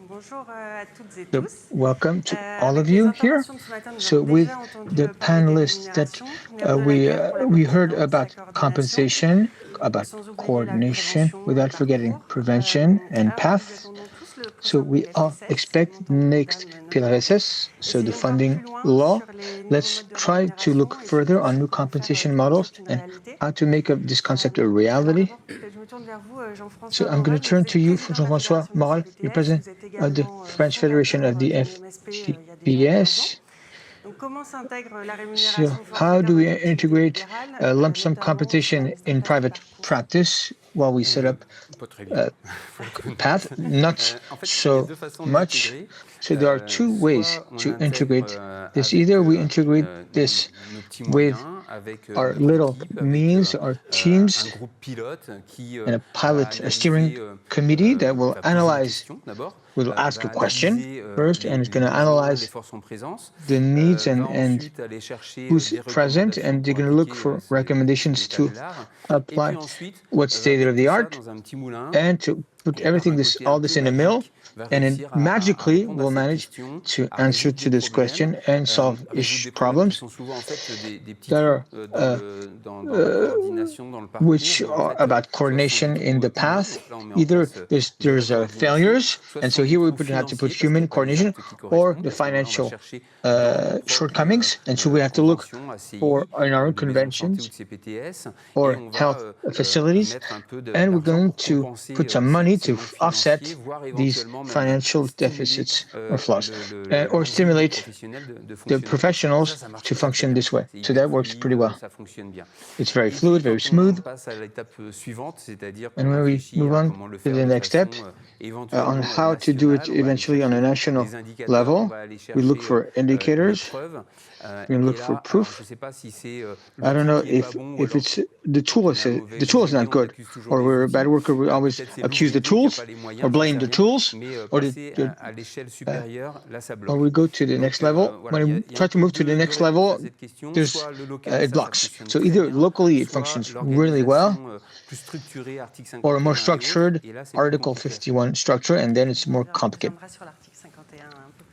So welcome to all of you here. So with the panelists that we heard about compensation, about coordination, without forgetting prevention and path. So we all expect next PLRSS, so the funding law. Let's try to look further on new compensation models and how to make this concept a reality. So I'm going to turn to you, Jean-François Morel, you're president of the French Federation of the FCPTS. So how do we integrate lump sum compensation in private practice while we set up path? Not so much. So there are two ways to integrate this. Either we integrate this with our little means, our teams, and a pilot, a steering committee that will analyze. We'll ask a question first, and it's going to analyze the needs and who's present, and they're going to look for recommendations to apply what's state of the art, and to put all this in a mill, and then magically we'll manage to answer to this question and solve problems that are which are about coordination in the path. Either there's failures, and so here we have to put human coordination, or the financial shortcomings, and so we have to look for in our own conventions or health facilities, and we're going to put some money to offset these financial deficits or flaws, or stimulate the professionals to function this way. So that works pretty well. It's very fluid, very smooth. And when we move on to the next step, on how to do it eventually on a national level, we look for indicators. We look for proof. I don't know if it's the tool is not good, or we're a bad worker. We always accuse the tools or blame the tools, or or we go to the next level. When we try to move to the next level, it blocks. So either locally it functions really well, or a more structured Article 51 structure, and then it's more complicated.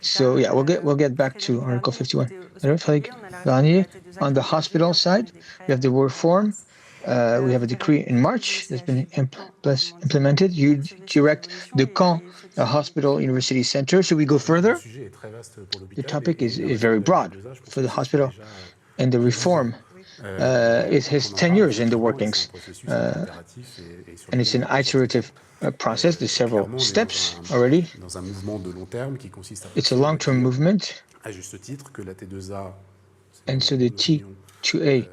So yeah, we'll get back to Article 51. Frédéric, VARNIER, on the hospital side, we have the reform. We have a decree in March that's been implemented. You direct the Caen Hospital University Center. Should we go further? The topic is very broad for the hospital, and the reform it has 10 years in the workings, and it's an iterative process. There's several steps already. It's a long-term movement, and so the T2A,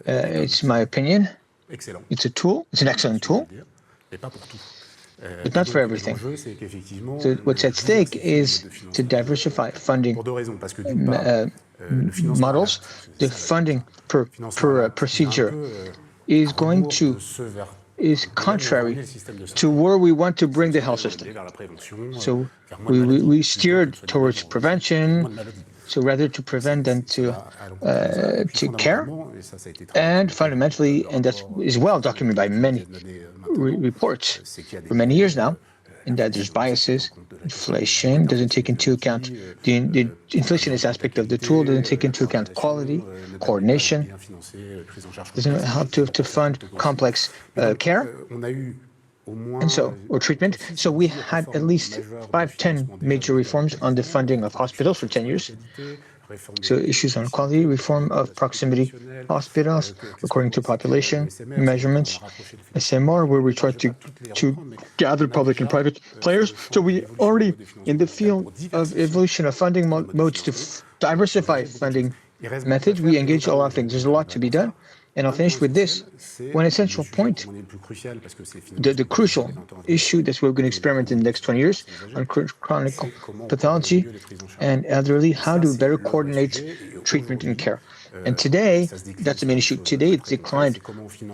it's my opinion, it's a tool, it's an excellent tool, but not for everything. So what's at stake is to diversify funding models. The funding per procedure is contrary to where we want to bring the health system. So we steered towards prevention, so rather to prevent than to care. And fundamentally, and that is well documented by many reports for many years now, in that there's biases. Inflation doesn't take into account the inflationist aspect of the tool, doesn't take into account quality, coordination, doesn't help to fund complex care, and so, or treatment. So we had at least 5-10 major reforms on the funding of hospitals for 10 years. So issues on quality, reform of proximity hospitals according to population, measurements, SMR, where we try to gather public and private players. So we already, in the field of evolution of funding modes to diversify funding methods, we engage a lot of things. There's a lot to be done. And I'll finish with this. One essential point, the crucial issue that we're going to experiment in the next 20 years on chronic pathology and elderly, how to better coordinate treatment and care. And today, that's the main issue. Today, it's declined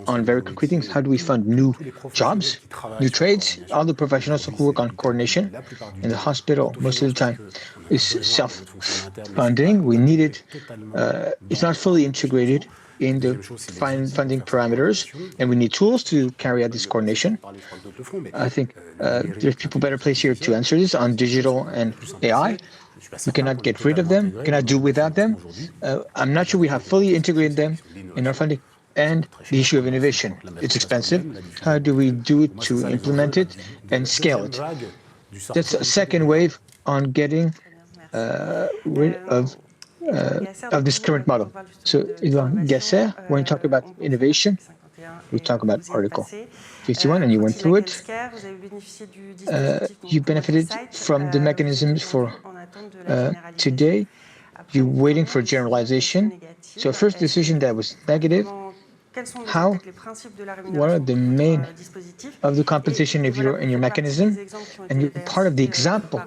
on very concrete things. How do we fund new jobs, new trades? All the professionals who work on coordination in the hospital, most of the time, is self-funding. We need it. It's not fully integrated. in the funding parameters, and we need tools to carry out this coordination. I think there's people better placed here to answer this on digital and AI. We cannot get rid of them, cannot do without them. I'm not sure we have fully integrated them in our funding. And the issue of innovation. It's expensive. How do we do it to implement it and scale it? That's a second wave on getting rid of this current model. So, Edouard Gasser, when you talk about innovation, we talk about Article 51, and you went through it. You benefited from the mechanisms for today. You're waiting for generalization. So, first decision that was negative. What are the main of the compensation if you're in your mechanism? And you're part of the example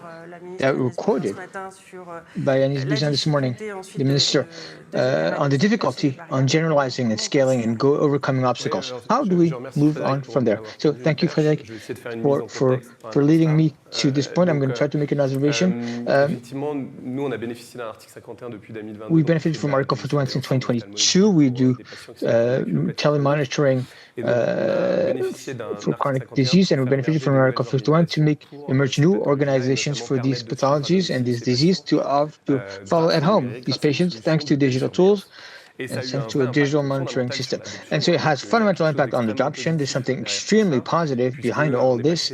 that were quoted by Agnès Buzyn this morning, the minister, on the difficulty on generalizing and scaling and overcoming obstacles. How do we move on from there? So thank you, Frédéric, for leading me to this point. I'm going to try to make an observation. We benefited from Article 51 since 2022. We do telemonitoring for chronic disease, and we benefited from Article 51 to emerge new organizations for these pathologies and this disease to follow at home these patients, thanks to digital tools and thanks to a digital monitoring system. And so it has fundamental impact on adoption. There's something extremely positive behind all this,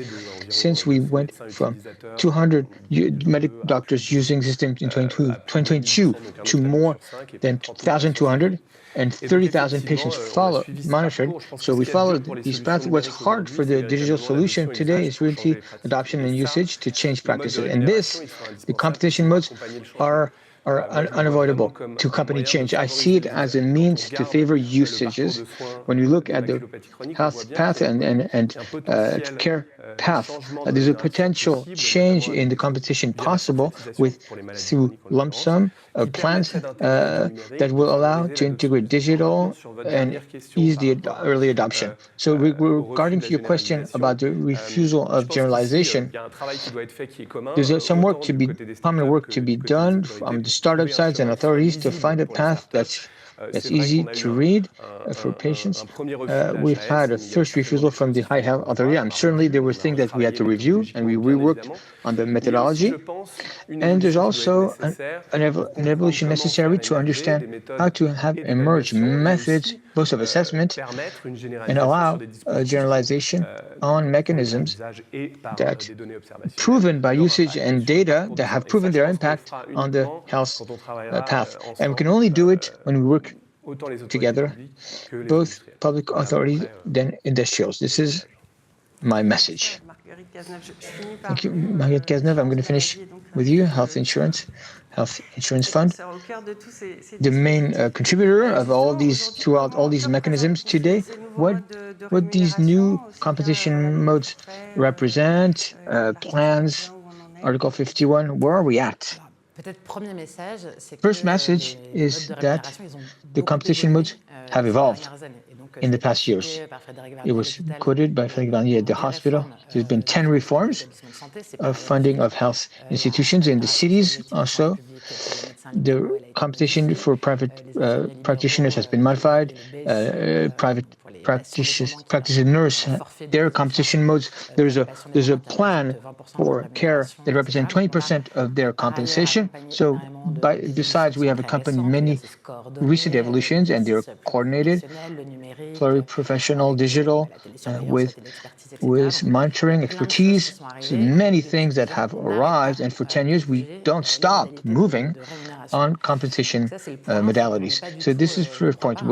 since we went from 200 medical doctors using systems in 2022 to more than 1,200. And 30,000 patients monitored. So we followed these paths. What's hard for the digital solution today is really adoption and usage to change practices. And the competition modes are unavoidable to accompany change. I see it as a means to favor usages. When you look at the health path and care path, there's a potential change in the competition possible through lump sum plans that will allow to integrate digital and ease the early adoption. So regarding to your question about the refusal of generalization, there's some common work to be done from the startup sides and authorities to find a path that's easy to read for patients. We've had a first refusal from the High Health Authority. Certainly there were things that we had to review, and we reworked on the methodology. And there's also an evolution necessary to understand how to have emerged methods, both of assessment and allow generalization on mechanisms that proven by usage and data that have proven their impact on the health path. And we can only do it when we work together, both public authorities and industrials. This is my message. Thank you, Marguerite CAZENEUVE. I'm going to finish with you, health insurance fund. The main contributor of throughout all these mechanisms today, what these new competition modes represent, plans, Article 51, where are we at? First message is that the competition modes have evolved in the past years. It was quoted by Frédéric VARNIER at the hospital. There's been 10 reforms of funding of health institutions in the cities also. The competition for private practitioners has been modified. Private practitioners, their competition modes, there's a plan for care that represents 20% of their compensation. So besides, we have accompanied many recent evolutions, and they're coordinated, pluriprofessional, digital, with monitoring expertise. So many things that have arrived, and for 10 years we don't stop moving on competition modalities. So this is the first point.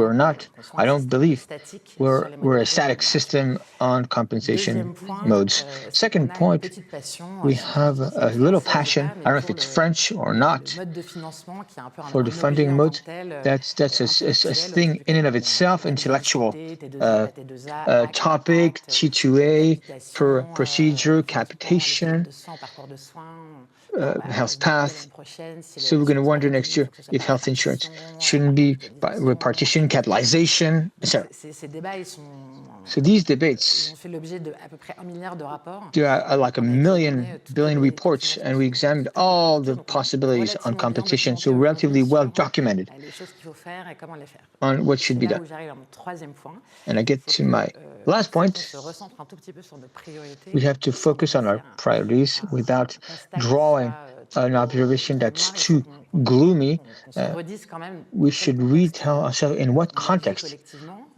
I don't believe we're a static system on compensation modes. Second point, we have a little passion, I don't know if it's French or not, for the funding mode. That's a thing in and of itself, intellectual topic, T2A, per procedure, capitation, health path. So we're going to wonder next year if health insurance shouldn't be by repartition, capitalization, etc. So these debates, there are like 1 billion reports, and we examined all the possibilities on competition, so relatively well documented on what should be done. And I get to my last point. We have to focus on our priorities without drawing an observation that's too gloomy. We should retell ourselves in what context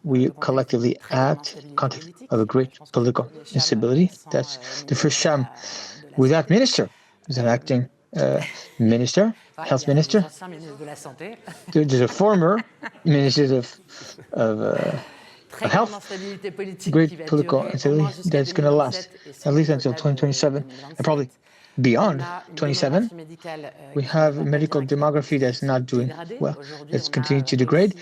we collectively act, context of a great political instability. That's the first sham. Without minister, without acting minister, health minister. There's a former minister of health, great political instability that's going to last at least until 2027 and probably beyond 27. We have a medical demography that's not doing well, that's continuing to degrade.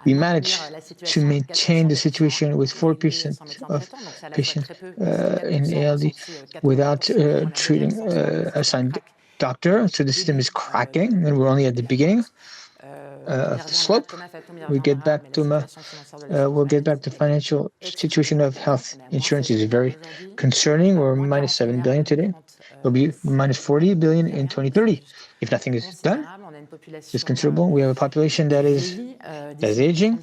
We managed to maintain the situation with 4% of patients in ALD without treating assigned doctor. So the system is cracking, and we're only at the beginning of the slope. We'll get back to financial situation of health insurance is very concerning. We're minus 7 billion today. We'll be minus 40 billion in 2030 if nothing is done. It's considerable. We have a population that is aging.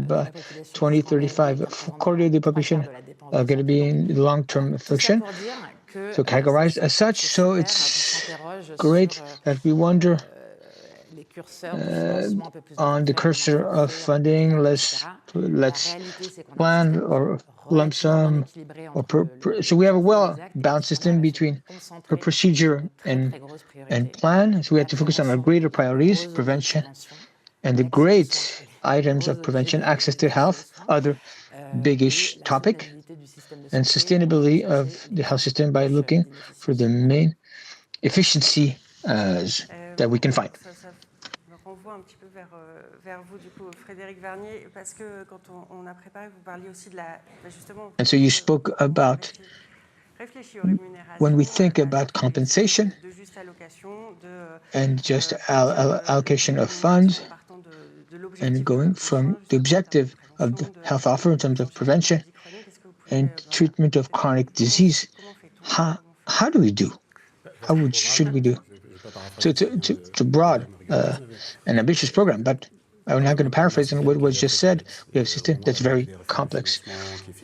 By 2035, a quarter of the population are going to be in long-term affliction, so categorized as such. So it's great that we wonder on the cursor of funding, let's plan or lump sum, or so we have a well-balanced system between per procedure and plan. So we have to focus on our greater priorities, prevention, and the great items of prevention, access to health, other big-ish topic, and sustainability of the health system by looking for the main efficiency that we can find. Un petit peu vers vous, du coup, Frédéric Varnier, parce que quand on a préparé, vous parliez aussi de justement. And so you spoke about when we think about compensation and just allocation of funds and going from the objective of the health offer in terms of prevention and treatment of chronic disease. How do we do? Should we do? So it's a broad and ambitious program, but I'm not going to paraphrase on what was just said. We have a system that's very complex.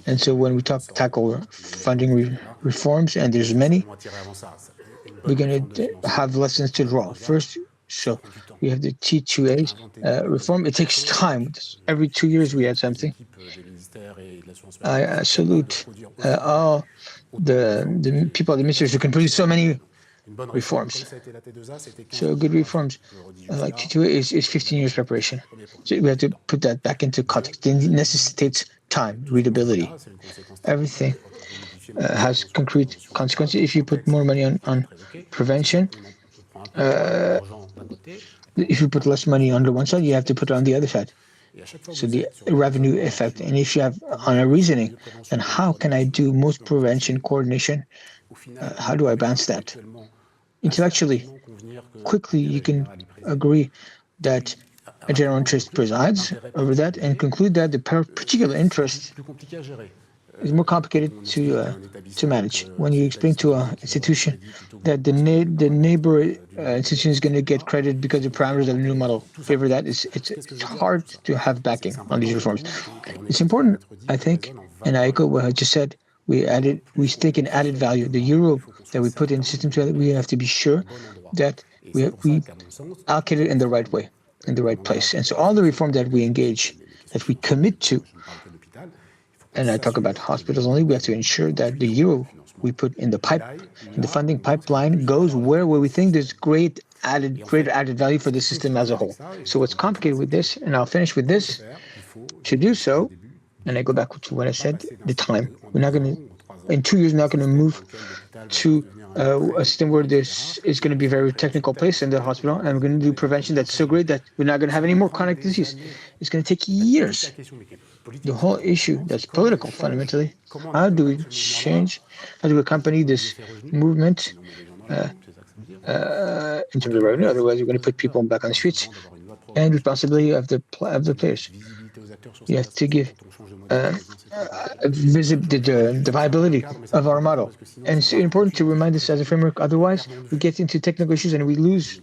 And so when we tackle funding reforms, and there's many, we're going to have lessons to draw. First, so we have the T2A reform. It takes time. Every 2 years we add something. I salute all the people at the ministries who can produce so many reforms. So good reforms like T2A is 15 years preparation. So we have to put that back into context. It necessitates time, readability. Everything has concrete consequences. If you put more money on prevention, if you put less money on the one side, you have to put it on the other side. So the revenue effect. And if you have on a reasoning, then how can I do most prevention coordination? How do I balance that? Intellectually, quickly you can agree that a general interest presides over that and conclude that the particular interest is more complicated to manage. When you explain to an institution that the neighbor institution is going to get credit because the parameters of the new model favor that, it's hard to have backing on these reforms. It's important, I think, and I echo what I just said, we stake in added value. The euro that we put in the system, we have to be sure that we allocate it in the right way, in the right place. And so all the reform that we engage, that we commit to, and I talk about hospitals only, we have to ensure that the euro we put in the funding pipeline goes where we think there's greater added value for the system as a whole. So what's complicated with this, and I'll finish with this, to do so, and I go back to what I said, the time. We're not going to, in 2 years, we're not going to move to a system where this is going to be a very technical place in the hospital, and we're going to do prevention that's so great that we're not going to have any more chronic disease. It's going to take years. The whole issue that's political, fundamentally, how do we change, how do we accompany this movement in terms of revenue? Otherwise, we're going to put people back on the streets, and responsibility of the players. We have to give the viability of our model. And it's important to remind us as a framework, otherwise we get into technical issues and we lose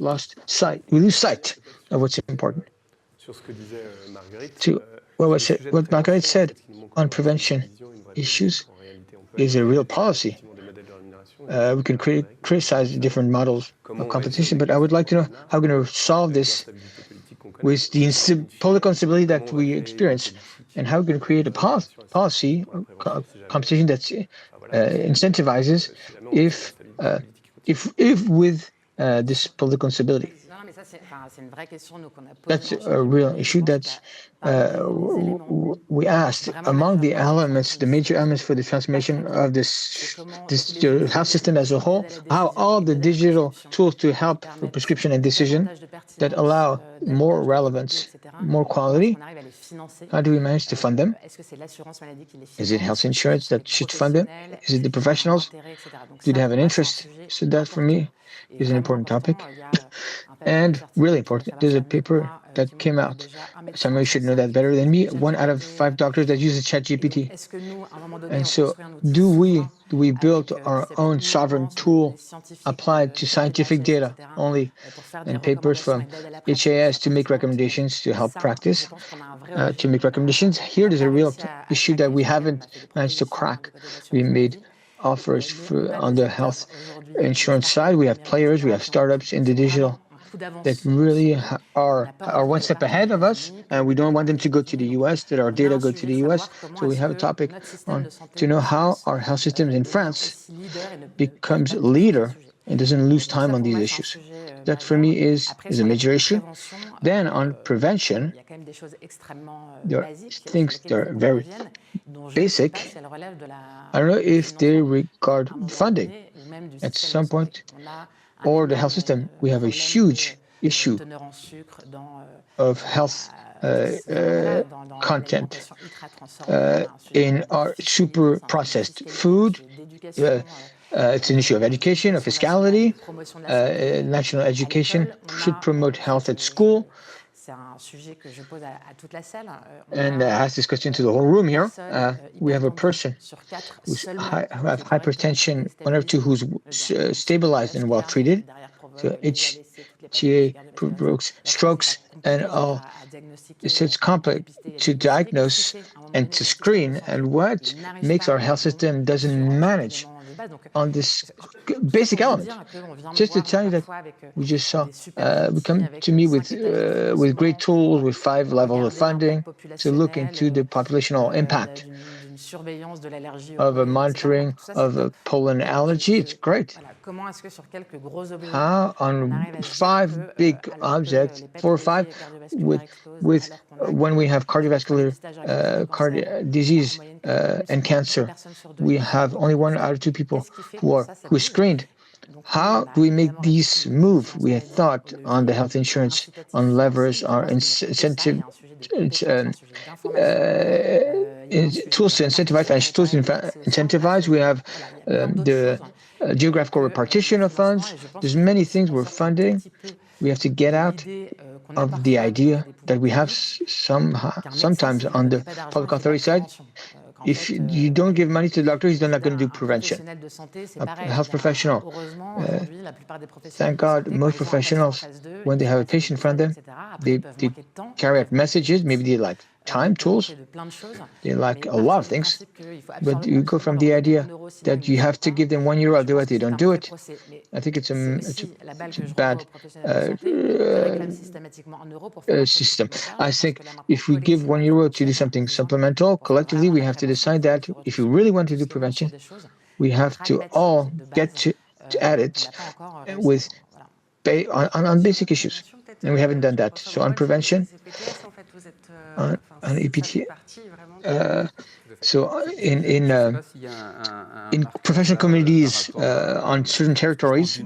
sight of what's important. To what Marguerite said on prevention issues is a real policy. We can criticize different models of competition, but I would like to know how we're going to solve this with the political instability that we experience, and how we're going to create a policy competition that incentivizes if with this political instability. That's a real issue that we asked. Among the elements, the major elements for the transformation of this health system as a whole, how all the digital tools to help for prescription and decision that allow more relevance, more quality, how do we manage to fund them? Is it health insurance that should fund them? Is it the professionals? Do they have an interest? So that, for me, is an important topic. And really important, there's a paper that came out. Somebody should know that better than me. 1 out of 5 doctors that use ChatGPT. And so, do we build our own sovereign tool applied to scientific data only, and papers from HAS to make recommendations to help practice, to make recommendations? Here, there's a real issue that we haven't managed to crack. We made offers on the health insurance side. We have players, we have startups in the digital that really are 1 step ahead of us, and we don't want them to go to the US, that our data go to the US. So we have a topic on to know how our health systems in France becomes leader and doesn't lose time on these issues. That, for me, is a major issue. Then on prevention, there are things that are very basic. I don't know if they regard funding at some point, or the health system. We have a huge issue of health content in our super processed food. It's an issue of education, of fiscality. National education should promote health at school. And I ask this question to the whole room here. We have a person who have hypertension, 1 or 2 who's stabilized and well treated. So HTA provokes strokes and all. So it's complex to diagnose and to screen. And what makes our health system doesn't manage on this basic element. Just to tell you that we just saw, we come to me with great tools, with 5 levels of funding to look into the populational impact of a monitoring of a pollen allergy. It's great. How on 5 big objects, 4 or 5, with when we have cardiovascular disease and cancer, we have only 1 out of 2 people who are screened. How do we make these move? We had thought on the health insurance, on levers, our incentive, tools to incentivize, financial tools to incentivize. We have the geographical repartition of funds. There's many things we're funding. We have to get out of the idea that we have sometimes on the public authority side. If you don't give money to the doctor, he's not going to do prevention. A health professional, thank God, most professionals, when they have a patient in front of them, they carry out messages. Maybe they like time tools. They like a lot of things. But you go from the idea that you have to give them €1, I'll do it, they don't do it. I think it's a bad system. I think if we give €1 to do something supplemental, collectively, we have to decide that if you really want to do prevention, we have to all get to at it with on basic issues. And we haven't done that. So on prevention, on EPT, so in professional communities on certain territories,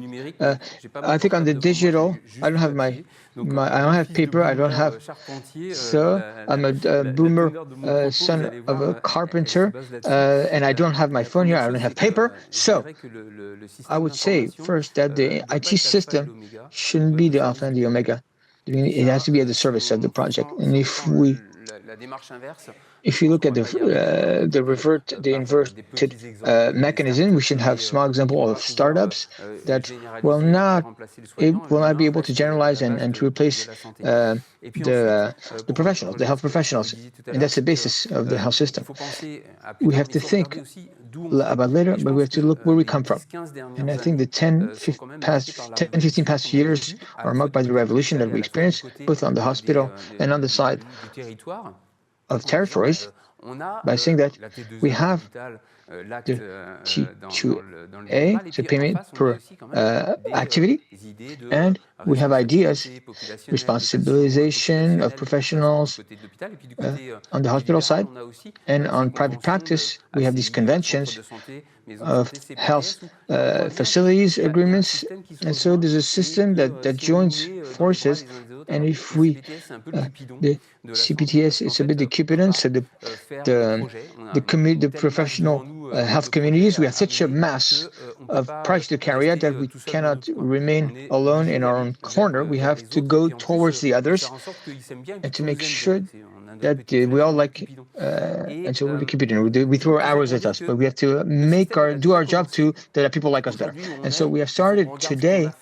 I think on the digital, I don't have I don't have paper, I don't have, so I'm a boomer son of a carpenter, and I don't have my phone here, I don't have paper. So I would say first that the IT system shouldn't be the alpha and the omega. It has to be at the service of the project. And if we if you look at the inverted mechanism, we should have small example of startups that will not be able to generalize and to replace the professionals, the health professionals, and that's the basis of the health system. We have to think about later, but we have to look where we come from. And I think the 15 past years are marked by the revolution that we experienced, both on the hospital and on the side of territories, by saying that we have the T2A, so payment per activity, and we have ideas, responsibilization of professionals on the hospital side, and on private practice, we have these conventions of health facilities agreements, and so there's a system that joins forces, and if we, the CPTS is a bit the Cupidon, so the professional health communities, we have such a mass of projects to carry out that we cannot remain alone in our own corner. We have to go towards the others and to make sure that we all like, and so we keep it in. We throw arrows at us, but we have to do our job too, that people like us better. And so we have started today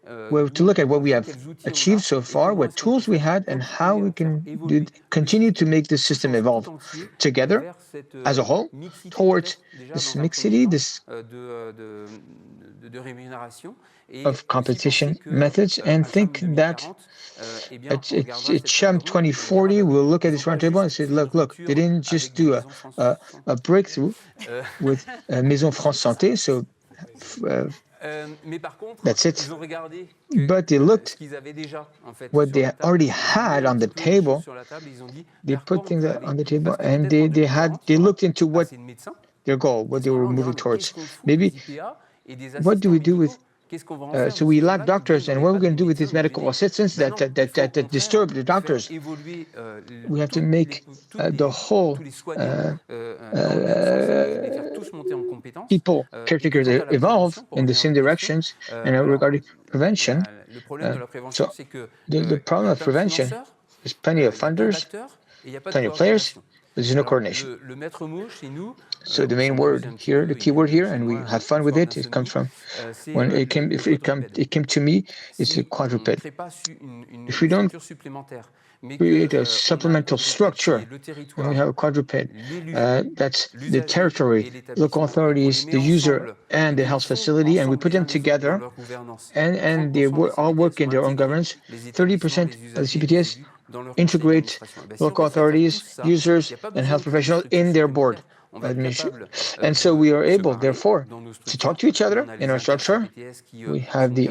to look at what we have achieved so far, what tools we had, and how we can continue to make this system evolve together as a whole towards this mixity, this of competition methods, and think that at CHAM 2040, we'll look at this roundtable and say, look, they didn't just do a breakthrough with Maison France Santé, so that's it. But they looked what they already had on the table. They put things on the table, and they looked into what their goal, what they were moving towards. Maybe what do we do with? So we lack doctors, and what are we going to do with these medical assistants that disturb the doctors? We have to make the whole people, caretakers, evolve in the same directions. And regarding prevention, so the problem of prevention is plenty of funders, plenty of players, but there's no coordination. So the main word here, the key word here, and we have fun with it. It comes from when it came to me. It's a quadruped. If we don't create a supplemental structure, and we have a quadruped, that's the territory, local authorities, the user, and the health facility, and we put them together, and they all work in their own governance. 30% of the CPTS integrate local authorities, users, and health professionals in their board. And so we are able, therefore, to talk to each other in our structure. We have the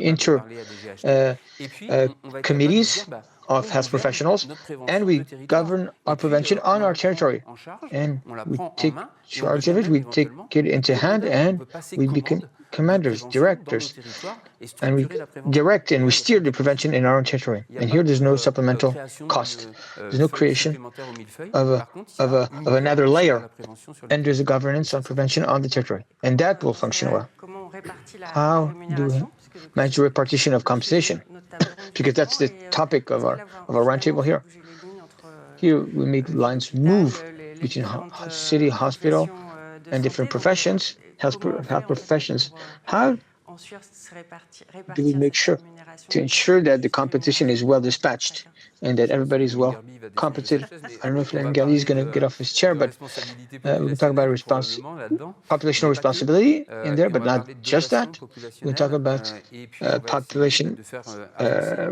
committees of health professionals, and we govern our prevention on our territory. And we take charge of it, we take it into hand, and we become commanders, directors, and we direct and we steer the prevention in our own territory. And here there's no supplemental cost. There's no creation of another layer, and there's a governance on prevention on the territory. And that will function well. How do we manage the repartition of compensation? Because that's the topic of our roundtable here. Here we make lines move between city, hospital, and different professions, health professions. How do we make sure to ensure that the competition is well dispatched and that everybody is well compensated? I don't know if Langali is going to get off his chair, but we can talk about populational responsibility in there, but not just that. We can talk about population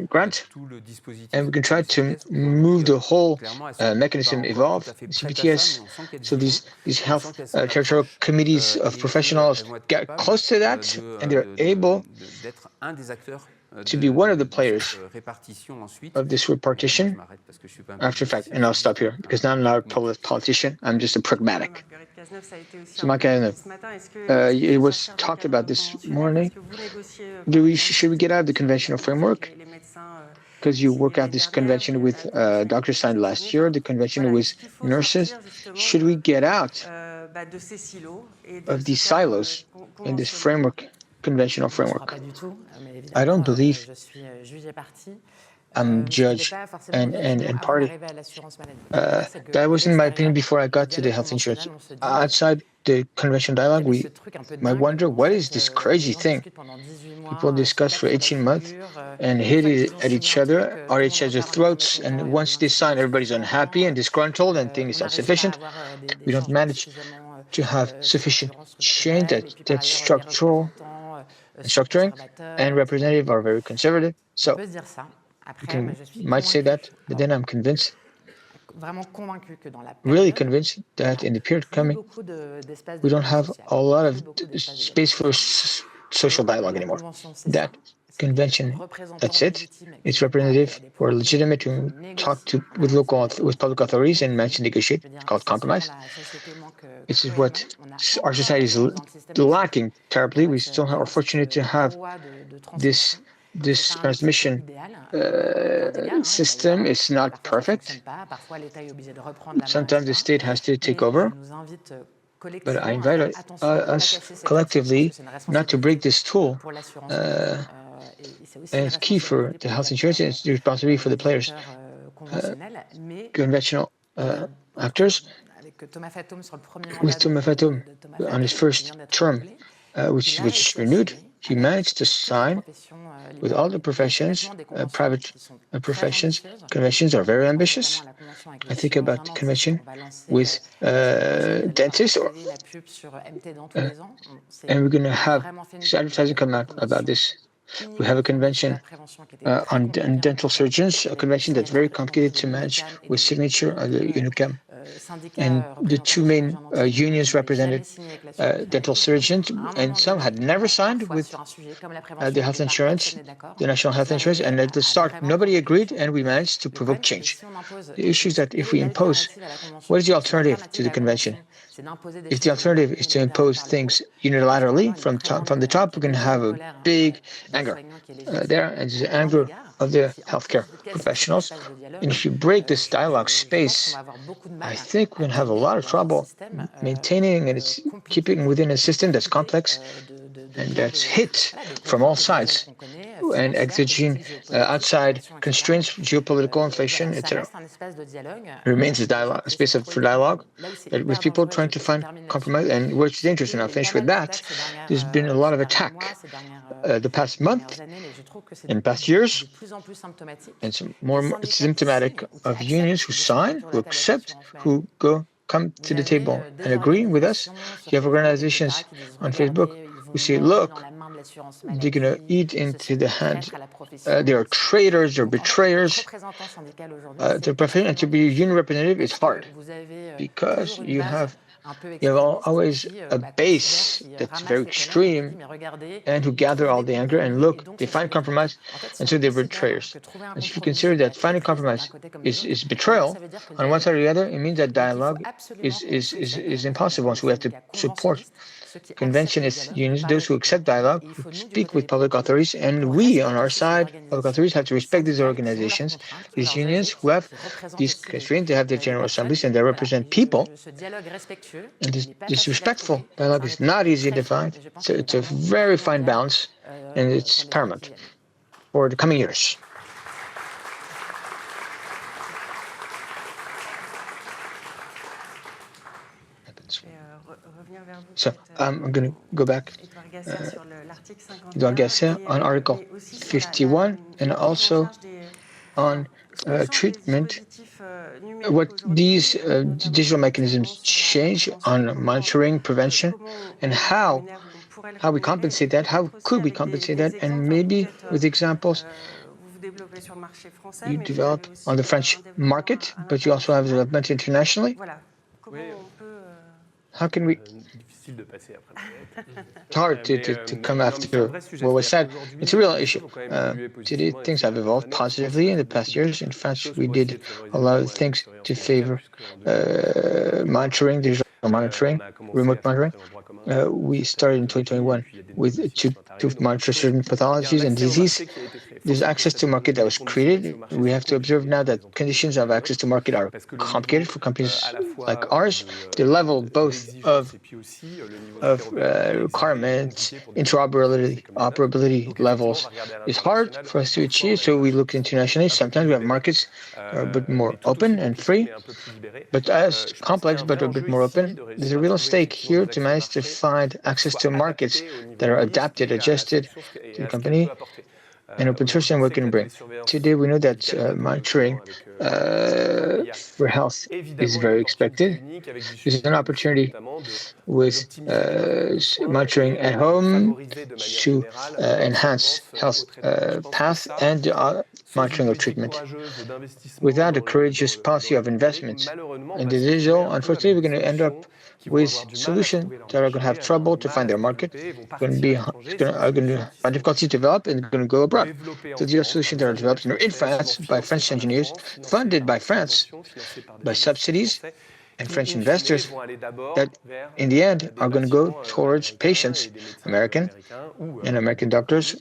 grant, and we can try to move the whole mechanism evolve. CPTS, so these health territorial committees of professionals get close to that, and they're able to be one of the players of this repartition after fact. And I'll stop here because now I'm not a politician, I'm just a pragmatic. So CAZENEUVE, it was talked about this morning. Should we get out of the conventional framework? Because you work out this convention with doctors signed last year, the convention with nurses. Should we get out of these silos in this framework, conventional framework? I don't believe judge and party. That was, in my opinion, before I got to the health insurance. Outside the conventional dialogue, we might wonder, what is this crazy thing? People discuss for 18 months and hit at each other, or each other's throats, and once they sign, everybody's unhappy and disgruntled and think it's not sufficient. We don't manage to have sufficient change that's structuring and representative are very conservative. So you might say that, but then I'm convinced, really convinced, that in the period coming, we don't have a lot of space for social dialogue anymore. That convention, that's it. It's representative or legitimate to talk with public authorities and manage to negotiate. It's called compromise. This is what our society is lacking terribly. We still are fortunate to have this transmission system. It's not perfect. Sometimes the state has to take over. But I invite us collectively not to break this tool. And it's key for the health insurance, and it's the responsibility for the players, conventional actors. With Thomas Fatoum on his first term, which is renewed, he managed to sign with all the professions, private professions. Conventions are very ambitious. I think about the convention with dentists, and we're going to have advertising come out about this. We have a convention on dental surgeons, a convention that's very complicated to manage with signature of the UNICAM. And the two main unions represented dental surgeons, and some had never signed with the health insurance, the national health insurance, and at the start nobody agreed, and we managed to provoke change. The issue is that if we impose, what is the alternative to the convention? If the alternative is to impose things unilaterally from the top, we can have a big anger there, and the anger of the healthcare professionals. And if you break this dialogue space, I think we can have a lot of trouble maintaining and it's keeping within a system that's complex and that's hit from all sides, and exogenous outside constraints, geopolitical, inflation, etc. Remains a space for dialogue with people trying to find compromise, and what's dangerous, and I'll finish with that, there's been a lot of attack the past month and past years, and it's more symptomatic of unions who sign, who accept, who come to the table and agree with us. You have organizations on Facebook who say, look, they're going to eat into the hand. They are traitors, they're betrayers. And to be a union representative is hard because you have always a base that's very extreme and who gather all the anger and look, they find compromise, and so they're betrayers. And if you consider that finding compromise is betrayal on one side or the other, it means that dialogue is impossible. So we have to support conventionists, unions, those who accept dialogue, who speak with public authorities, and we, on our side, public authorities, have to respect these organizations, these unions who have these constraints. They have their general assemblies and they represent people. And this respectful dialogue is not easy to find. It's a very fine balance, and it's paramount for the coming years. So I'm going to go back. Édouard Gasser on Article 51 and also on treatment. What these digital mechanisms change on monitoring, prevention, and how we compensate that, how could we compensate that, and maybe with examples you develop on the French market, but you also have development internationally. How can we? It's hard to come after what was said. It's a real issue. Today, things have evolved positively in the past years. In France, we did a lot of things to favor monitoring, digital monitoring, remote monitoring. We started in 2021 to monitor certain pathologies and disease. There's access to market that was created. We have to observe now that conditions of access to market are complicated for companies like ours, the level both of requirements, interoperability levels is hard for us to achieve. So we look internationally. Sometimes we have markets that are a bit more open and free, but as complex but a bit more open. There's a real stake here to manage to find access to markets that are adapted, adjusted to the company, and open source and what can bring. Today, we know that monitoring for health is very expected. There's an opportunity with monitoring at home to enhance health path and monitoring of treatment. Without a courageous policy of investments in the digital, unfortunately, we're going to end up with solutions that are going to have trouble to find their market, are going to find difficulty to develop, and going to go abroad. So these are solutions that are developed in France by French engineers, funded by France, by subsidies, and French investors that, in the end, are going to go towards patients, American and American doctors,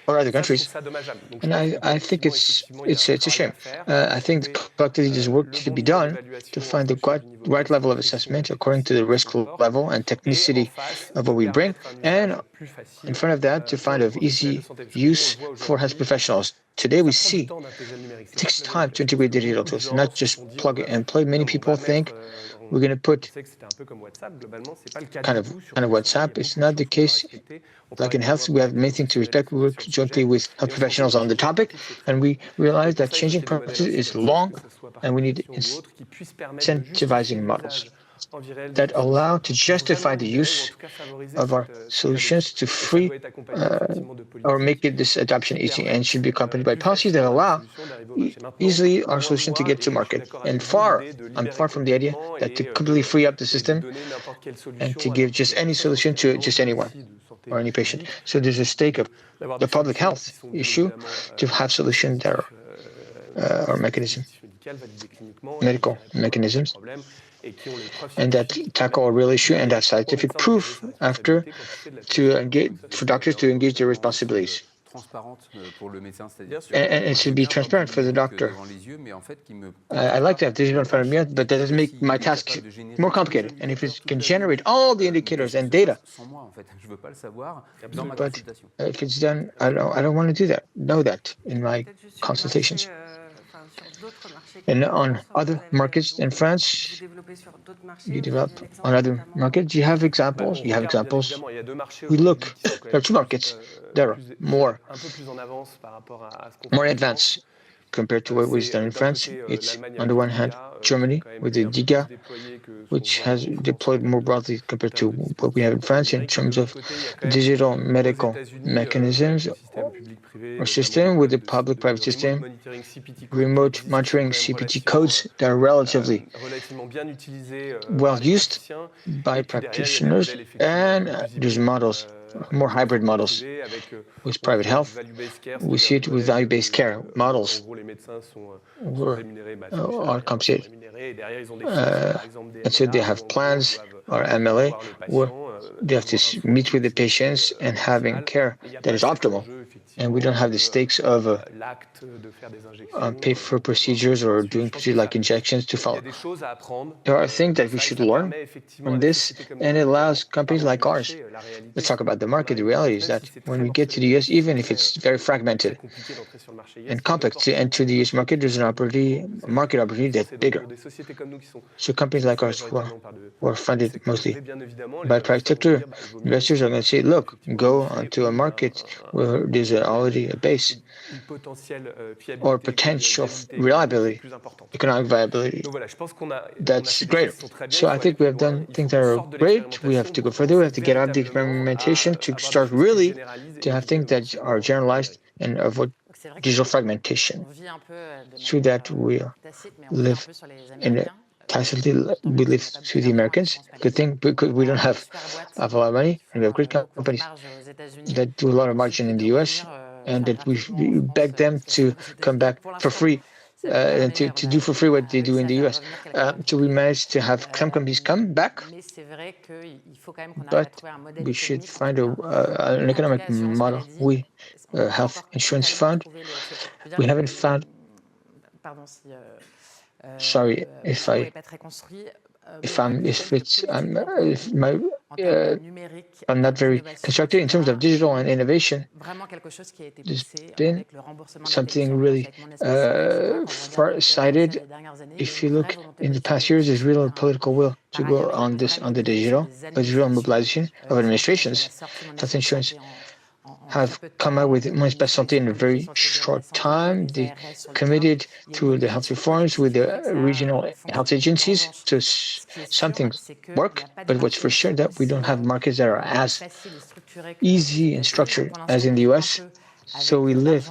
or other countries. And I think it's a shame. I think collectively there's work to be done to find the right level of assessment according to the risk level and technicity of what we bring, and in front of that, to find an easy use for health professionals. Today we see it takes time to integrate digital tools, not just plug and play. Many people think we're going to put kind of WhatsApp. It's not the case. Like in health, we have many things to respect. We work jointly with health professionals on the topic, and we realize that changing practices is long, and we need incentivizing models that allow to justify the use of our solutions to free or make it this adoption easy, and should be accompanied by policies that allow easily our solution to get to market. And I'm far from the idea that to completely free up the system and to give just any solution to just anyone or any patient. So there's a stake of the public health issue to have solutions that are medical mechanisms, and that tackle a real issue and that scientific proof after to engage for doctors to engage their responsibilities. And it should be transparent for the doctor. I like to have digital in front of me, but that doesn't make my task more complicated. And if it can generate all the indicators and data, but if it's done, I don't want to do that. Know that in my consultations. And on other markets in France, you develop on other markets. You have examples. We look, there are two markets that are more advanced compared to what was done in France. It's on the one hand Germany with the DIGA, which has deployed more broadly compared to what we have in France in terms of digital medical mechanisms or system with the public-private system, remote monitoring CPT codes that are relatively well used by practitioners, and there's models, more hybrid models with private health. We see it with value-based care models are compensated. And so they have plans or MLA where they have to meet with the patients and having care that is optimal. And we don't have the stakes of pay for procedures or doing procedures like injections to follow. There are things that we should learn from this, and it allows companies like ours. Let's talk about the market. The reality is that when we get to the US, even if it's very fragmented and complex to enter the US market, there's a market opportunity that's bigger. So companies like ours who are funded mostly by private sector investors are going to say, look, go onto a market where there's already a base or potential reliability, economic viability. That's great. So I think we have done things that are great. We have to go further. We have to get out of the experimentation to start really to have things that are generalized and avoid digital fragmentation, so that we live in a tacitly we live through the Americans. Good thing, because we don't have a lot of money, and we have great companies that do a lot of margin in the US, and that we beg them to come back for free and to do for free what they do in the US. So we managed to have some companies come back, but we should find an economic model. We health insurance fund, we haven't found. Sorry if I if I'm not very constructive in terms of digital and innovation, there's been something really far-sighted. If you look in the past years, there's real political will to go on the digital, but there's real mobilization of administrations. Health insurance have come out with Mon Espace Santé in a very short time. They committed to the health reforms with the regional health agencies. So some things work, but what's for sure that we don't have markets that are as easy and structured as in the US. So we live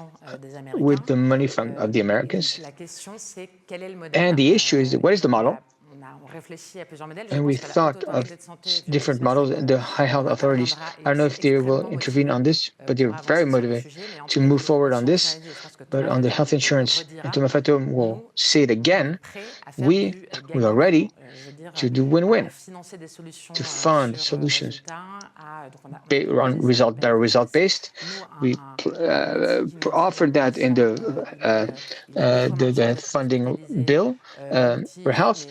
with the money of the Americans. And the issue is, what is the model? And we thought of different models. The high health authorities, I don't know if they will intervene on this, but they're very motivated to move forward on this. But on the health insurance, and Thomas Fatum will say it again, we are ready to do win-win, to fund solutions that are result-based. We offered that in the funding bill for health.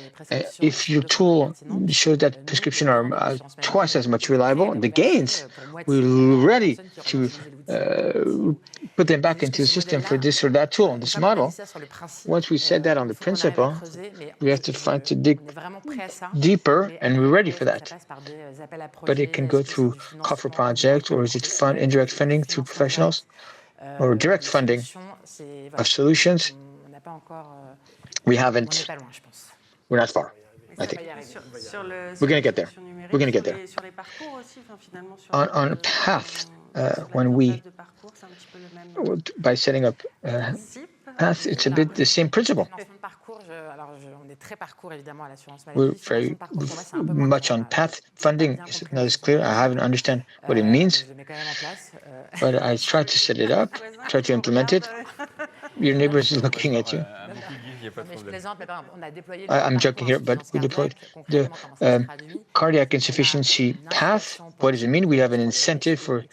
If your tool shows that prescriptions are twice as much reliable, the gains, we're ready to put them back into the system for this or that tool, this model. Once we said that on the principle, we have to dig deeper, and we're ready for that. But it can go through call for projects, or is it indirect funding through professionals, or direct funding of solutions? We haven't. We're not far, I think. We're going to get there. We're going to get there. On a path, when we, by setting up path, it's a bit the same principle. We're very much on path. Funding is not as clear. I haven't understand what it means, but I tried to set it up, try to implement it. Your neighbor is looking at you. I'm joking here, but we deployed the cardiac insufficiency path. What does it mean? We have an incentive for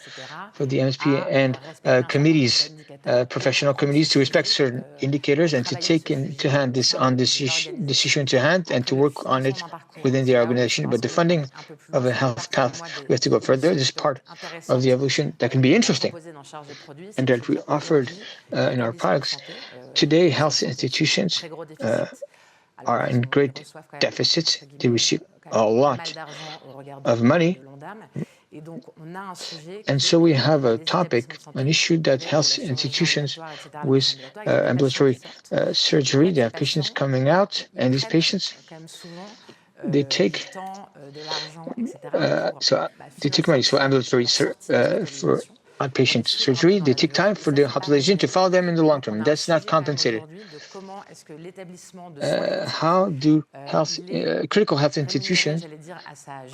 the MSP and committees, professional committees, to respect certain indicators and to take into hand this issue into hand and to work on it within the organization. But the funding of a health path, we have to go further. This is part of the evolution that can be interesting and that we offered in our products. Today, health institutions are in great deficits. They receive a lot of money. And so we have a topic, an issue that health institutions with ambulatory surgery, they have patients coming out, and these patients, they take money for ambulatory for outpatient surgery. They take time for the hospitalization to follow them in the long term. That's not compensated. How do critical health institutions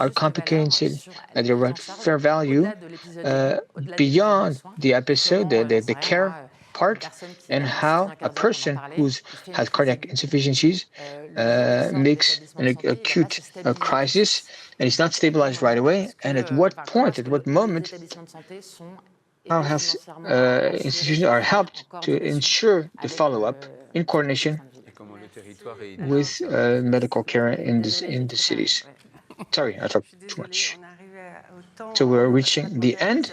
are compensated at the right fair value beyond the episode, the care part, and how a person who has cardiac insufficiencies makes an acute crisis and is not stabilized right away, and at what point, at what moment, how health institutions are helped to ensure the follow-up in coordination with medical care in the cities. Sorry, I talked too much. So we're reaching the end.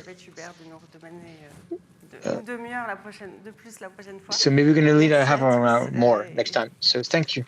So maybe we're going to lead a half an hour more next time. So thank you.